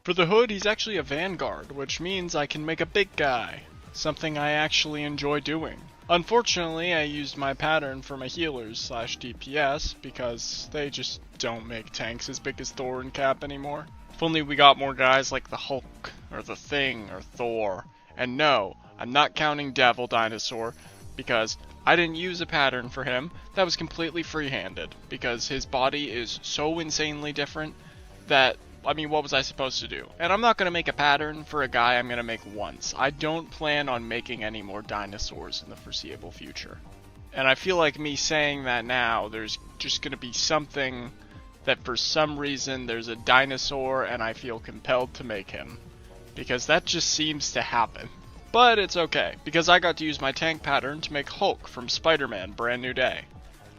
For the Hood, he's actually a Vanguard, which means I can make a big guy, something I actually enjoy doing. Unfortunately, I used my pattern for my healers slash DPS because they just don't make tanks as big as Thor and Cap anymore. If only we got more guys like the Hulk, or the Thing, or Thor. And no, I'm not counting Devil Dinosaur, because I didn't use a pattern for him. That was completely free-handed, because his body is so insanely different that, I mean, what was I supposed to do? And I'm not going to make a pattern for a guy I'm going to make once. I don't plan on making any more dinosaurs in the foreseeable future. And I feel like me saying that now, there's just going to be something that for some reason there's a dinosaur and I feel compelled to make him. Because that just seems to happen. But it's okay, because I got to use my tank pattern to make Hulk from Spider-Man Brand New Day.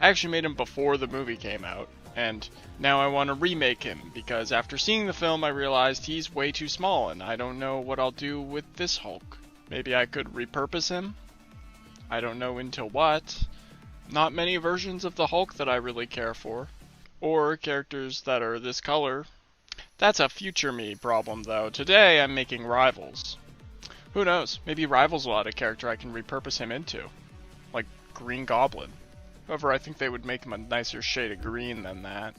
I actually made him before the movie came out, and now I want to remake him, because after seeing the film I realized he's way too small and I don't know what I'll do with this Hulk. Maybe I could repurpose him? I don't know into what. Not many versions of the Hulk that I really care for. Or characters that are this color. That's a future me problem though. Today I'm making Rivals. Who knows, maybe Rivals will add a character I can repurpose him into. Like Green Goblin. However, I think they would make him a nicer shade of green than that.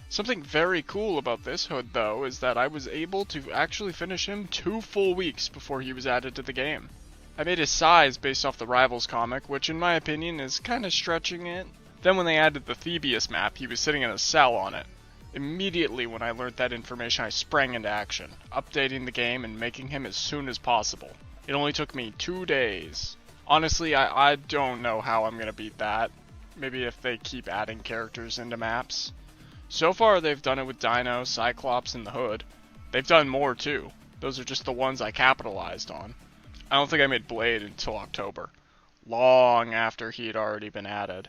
Something very cool about this Hood though is that I was able to actually finish him 2 full weeks before he was added to the game. I made his size based off the Rivals comic, which in my opinion is kinda stretching it. Then when they added the Thebes map, he was sitting in a cell on it. Immediately when I learned that information, I sprang into action, updating the game and making him as soon as possible. It only took me 2 days. Honestly, I don't know how I'm gonna beat that. Maybe if they keep adding characters into maps. So far they've done it with Dino, Cyclops, and the Hood. They've done more too. Those are just the ones I capitalized on. I don't think I made Blade until October. Long after he had already been added.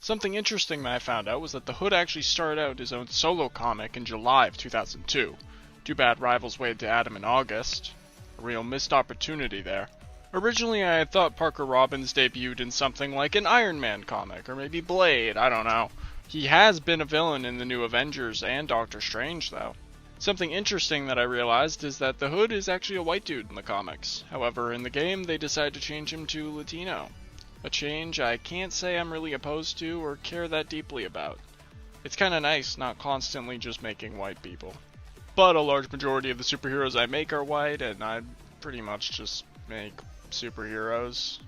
Something interesting that I found out was that the Hood actually started out his own solo comic in July of 2002. Too bad Rivals waited to add him in August. A real missed opportunity there. Originally I had thought Parker Robbins debuted in something like an Iron Man comic, or maybe Blade, I don't know. He has been a villain in the new Avengers and Doctor Strange though. Something interesting that I realized is that the Hood is actually a white dude in the comics. However, in the game they decided to change him to Latino. A change I can't say I'm really opposed to or care that deeply about. It's kinda nice not constantly just making white people. But a large majority of the superheroes I make are white, and I pretty much just make superheroes.